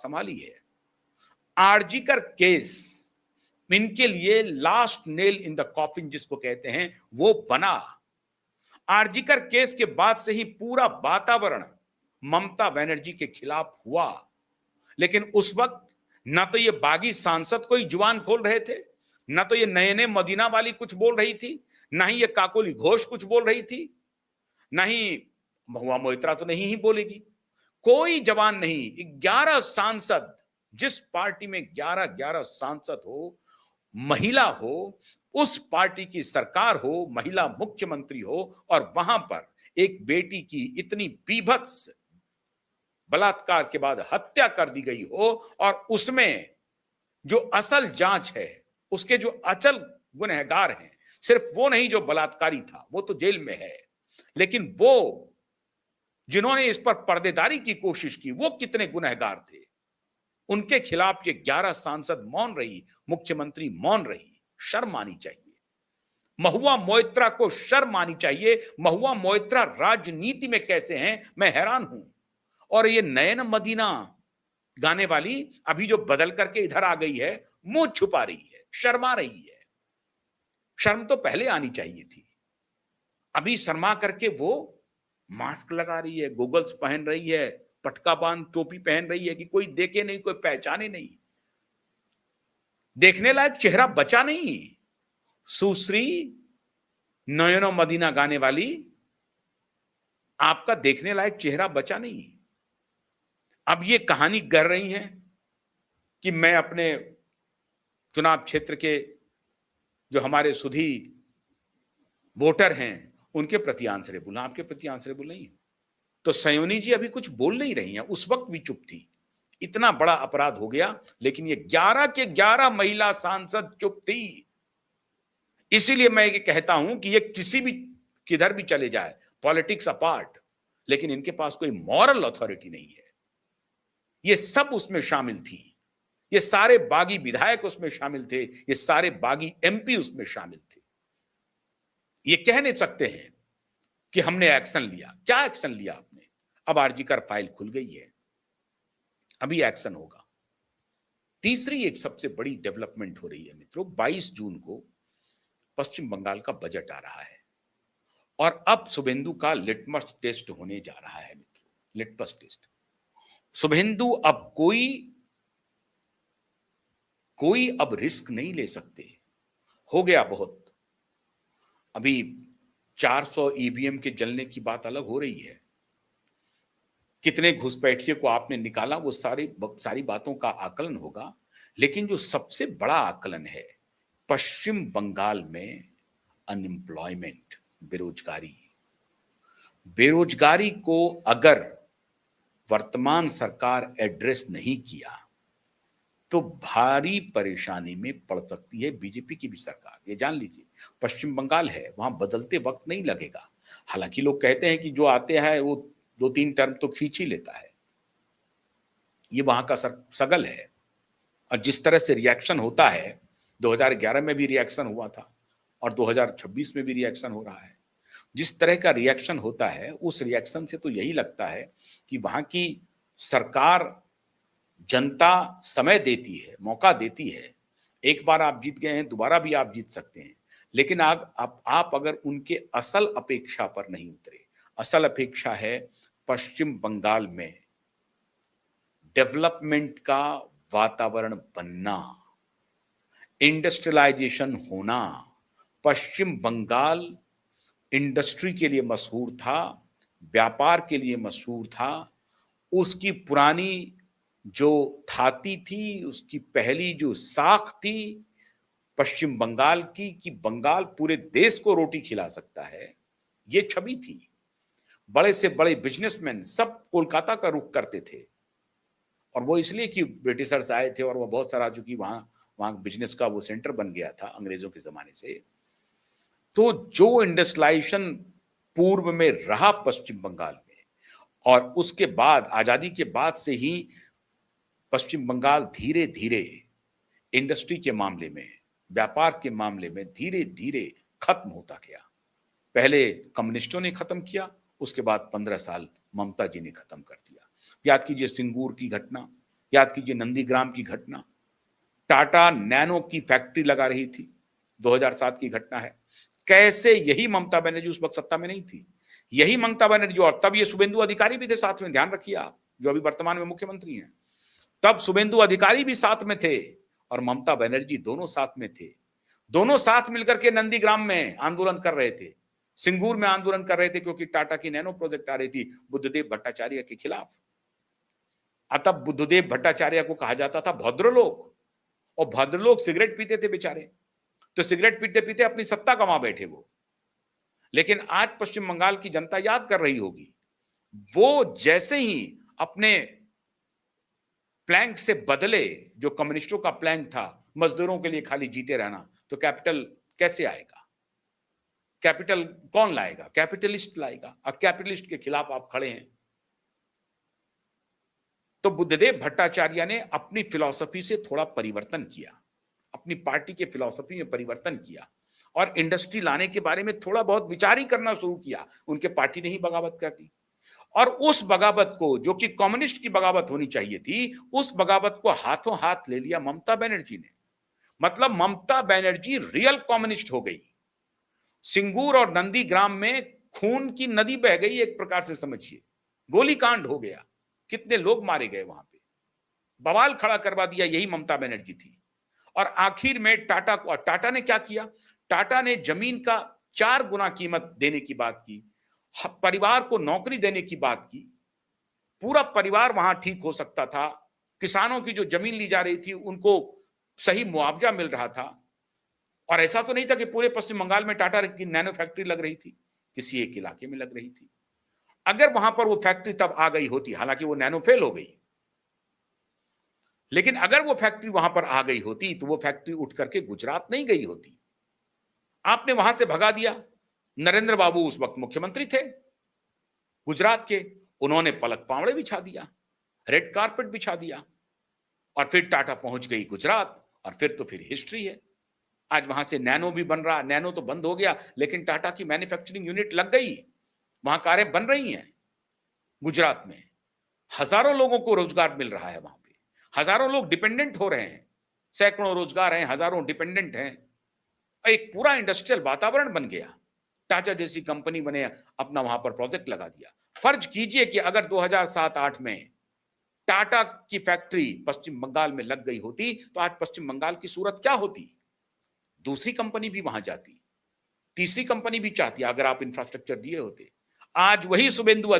संभाली है। आरजीकर केस इनके लिए last nail in the coffin जिसको कहते हैं वो बना। आरजीकर केस के बाद से ही पूरा वातावरण ममता बनर्जी के खिलाफ हुआ, लेकिन उस वक्त ना तो ये बागी सांसद कोई जुबान खोल रहे थे, ना तो ये नयने मदीना वाली कुछ बोल रही थी, ना ही ये काकोली घोष कुछ बोल रही थी, ना ही महुआ मोइत्रा तो नहीं ही बोलेगी। कोई जवान नहीं। 11 सांसद, जिस पार्टी में 11-11 सांसद हो, महिला हो, उस पार्टी की सरकार हो, महिला मुख्यमंत्री हो, और वहां पर एक बेटी की इतनी बीभत्स बलात्कार के बाद हत्या कर दी गई हो, और उसमें जो असल जांच है, उसके जो अचल गुनहगार हैं, सिर्फ वो नहीं जो बलात्कारी था, वो तो जेल में है, लेकिन वो जिन्होंने इस पर पर्देदारी की कोशिश की, वो कितने गुनहगार थे। उनके खिलाफ ये 11 सांसद मौन रही, मुख्यमंत्री मौन रही। शर्म आनी चाहिए। महुआ मोइत्रा को शर्म आनी चाहिए। महुआ मोइत्रा राजनीति में कैसे हैं, मैं हैरान हूं। और ये नयन मदीना गाने वाली अभी जो बदल करके इधर आ गई है, मुंह छुपा रही है, शर्मा रही है। शर्म तो पहले आनी चाहिए थी। अभी शर्मा करके वो मास्क लगा रही है, गोगल्स पहन रही है, पटका बांध टोपी पहन रही है कि कोई देखे नहीं, कोई पहचाने नहीं। देखने लायक चेहरा बचा नहीं। सुश्री नयनो मदीना गाने वाली, आपका देखने लायक चेहरा बचा नहीं। अब ये कहानी कर रही हैं कि मैं अपने चुनाव क्षेत्र के जो हमारे सुधी वोटर हैं उनके प्रति आंसरेबल, आपके प्रति आंसरेबल नहीं है। तो सयोनी जी अभी कुछ बोल नहीं रही हैं, उस वक्त भी चुप थी। इतना बड़ा अपराध हो गया, लेकिन ये 11 के 11 महिला सांसद चुप थी। इसीलिए मैं ये कहता हूं कि ये किसी भी किधर भी चले जाए, पॉलिटिक्स अपार्ट, लेकिन इनके पास कोई मॉरल अथॉरिटी नहीं है। ये सब उसमें शामिल थी। ये सारे बागी विधायक उसमें शामिल थे, ये सारे बागी एमपी उसमें शामिल थे। ये कह नहीं सकते हैं कि हमने एक्शन लिया। क्या एक्शन लिया आपने? अब आरजीकर फाइल खुल गई है, अभी एक्शन होगा। तीसरी एक सबसे बड़ी डेवलपमेंट हो रही है मित्रों, 22 जून को पश्चिम बंगाल का बजट आ रहा है, और अब शुभेंदु का लिटमस टेस्ट होने जा रहा है मित्रों, लिटमस टेस्ट। शुभेंदु अब कोई अब रिस्क नहीं ले सकते, हो गया बहुत। अभी 400 ईवीएम के जलने की बात अलग हो रही है, कितने घुसपैठिए को आपने निकाला, वो सारी बातों का आकलन होगा। लेकिन जो सबसे बड़ा आकलन है, पश्चिम बंगाल में अनएम्प्लॉयमेंट, बेरोजगारी को अगर वर्तमान सरकार एड्रेस नहीं किया तो भारी परेशानी में पड़ सकती है बीजेपी की भी सरकार। ये जान लीजिए, पश्चिम बंगाल है, वहां बदलते वक्त नहीं लगेगा। हालांकि लोग कहते हैं कि जो आते हैं वो 2-3 टर्म तो खींच ही लेता है, ये वहां का सगल है। और जिस तरह से रिएक्शन होता है, 2011 में भी रिएक्शन हुआ था और 2026 में भी रिएक्शन हो रहा है। जिस तरह का रिएक्शन होता है, उस रिएक्शन से तो यही लगता है कि वहां की सरकार, जनता समय देती है, मौका देती है। एक बार आप जीत गए हैं, दोबारा भी आप जीत सकते हैं, लेकिन आप अगर उनके असल अपेक्षा पर नहीं उतरे। असल अपेक्षा है पश्चिम बंगाल में डेवलपमेंट का वातावरण बनना, इंडस्ट्रियलाइजेशन होना। पश्चिम बंगाल इंडस्ट्री के लिए मशहूर था, व्यापार के लिए मशहूर था। उसकी पुरानी जो थाती थी, उसकी पहली जो साख थी पश्चिम बंगाल की, कि बंगाल पूरे देश को रोटी खिला सकता है, ये छवि थी। बड़े से बड़े बिजनेसमैन सब कोलकाता का रुख करते थे, और वो इसलिए कि ब्रिटिशर्स आए थे और वो बहुत सारा, चूंकि वहां बिजनेस का वो सेंटर बन गया था अंग्रेजों के जमाने से। तो जो इंडस्ट्रियलाइजेशन पूर्व में रहा पश्चिम बंगाल में, और उसके बाद आजादी के बाद से ही पश्चिम बंगाल धीरे धीरे इंडस्ट्री के मामले में, व्यापार के मामले में धीरे धीरे खत्म होता गया। पहले कम्युनिस्टों ने खत्म किया, उसके बाद 15 साल ममता जी ने खत्म कर दिया। याद कीजिए सिंगूर की घटना, याद कीजिए नंदीग्राम की घटना, टाटा नैनो की फैक्ट्री लगा रही थी, 2007 की घटना है। कैसे यही ममता बनर्जी उस वक्त सत्ता में नहीं थी, यही ममता बनर्जी, और तब ये शुभेंदु अधिकारी भी थे साथ में, ध्यान रखिए आप, जो अभी वर्तमान में मुख्यमंत्री हैं। तब शुभेंदु अधिकारी भी साथ में थे और ममता बनर्जी, दोनों साथ में थे। दोनों साथ मिलकर के नंदीग्राम में आंदोलन कर रहे थे, सिंगूर में आंदोलन कर रहे थे, क्योंकि टाटा की नैनो प्रोजेक्ट आ रही थी बुद्धदेव भट्टाचार्य के खिलाफ। अतः बुद्धदेव भट्टाचार्य को कहा जाता था भद्रलोक, और भद्रलोक सिगरेट पीते थे बेचारे, तो सिगरेट पीते पीते अपनी सत्ता गंवा बैठे वो। लेकिन आज पश्चिम बंगाल की जनता याद कर रही होगी, वो जैसे ही अपने प्लैंक से बदले, जो कम्युनिस्टों का प्लैंक था मजदूरों के लिए खाली जीते रहना, तो कैपिटल कैसे आएगा, कैपिटल कौन लाएगा, कैपिटलिस्ट लाएगा। अब कैपिटलिस्ट के खिलाफ आप खड़े हैं। तो बुद्धदेव भट्टाचार्य ने अपनी फिलॉसफी से थोड़ा परिवर्तन किया, अपनी पार्टी के फिलॉसफी में परिवर्तन किया और इंडस्ट्री लाने के बारे में थोड़ा बहुत विचार ही करना शुरू किया। उनके पार्टी ने ही बगावत कर दी, और उस बगावत को, जो कि कम्युनिस्ट की बगावत होनी चाहिए थी, उस बगावत को हाथों हाथ ले लिया ममता बनर्जी ने। मतलब ममता बनर्जी रियल कम्युनिस्ट हो गई। सिंगूर और नंदीग्राम में खून की नदी बह गई, एक प्रकार से समझिए, गोलीकांड हो गया, कितने लोग मारे गए वहां पे, बवाल खड़ा करवा दिया, यही ममता बनर्जी थी। और आखिर में टाटा ने क्या किया, टाटा ने जमीन का 4 गुना कीमत देने की बात की, परिवार को नौकरी देने की बात की, पूरा परिवार वहां ठीक हो सकता था, किसानों की जो जमीन ली जा रही थी उनको सही मुआवजा मिल रहा था। और ऐसा तो नहीं था कि पूरे पश्चिम बंगाल में टाटा की नैनो फैक्ट्री लग रही थी, किसी एक इलाके में लग रही थी। अगर वहां पर वो फैक्ट्री तब आ गई होती, हालांकि वो नैनो फेल हो गई, लेकिन अगर वो फैक्ट्री वहां पर आ गई होती तो वो फैक्ट्री उठ करके गुजरात नहीं गई होती। आपने वहां से भगा दिया। नरेंद्र बाबू उस वक्त मुख्यमंत्री थे गुजरात के, उन्होंने पलक पावड़े बिछा दिया, रेड कारपेट बिछा दिया, और फिर टाटा पहुंच गई गुजरात, और फिर तो फिर हिस्ट्री है। आज वहां से नैनो भी बन रहा, नैनो तो बंद हो गया, लेकिन टाटा की मैन्युफैक्चरिंग यूनिट लग गई, वहां कारें बन रही हैं गुजरात में, हजारों लोगों को रोजगार मिल रहा है वहां पे, हजारों लोग डिपेंडेंट हो रहे हैं, सैकड़ों रोजगार हैं, हजारों डिपेंडेंट हैं, एक पूरा इंडस्ट्रियल वातावरण बन गया। टाटा जैसी कंपनी बने, अपना वहां पर प्रोजेक्ट लगा दिया। फर्ज कीजिए कि अगर 2007-8 में टाटा की फैक्ट्री पश्चिम बंगाल में लग गई होती, तो आज पश्चिम बंगाल की सूरत क्या होती। दूसरी कंपनी भी वहां जाती, तीसरी कंपनी भी चाहती, अगर आप इंफ्रास्ट्रक्चर दिए होते। आज वही शुभेंदु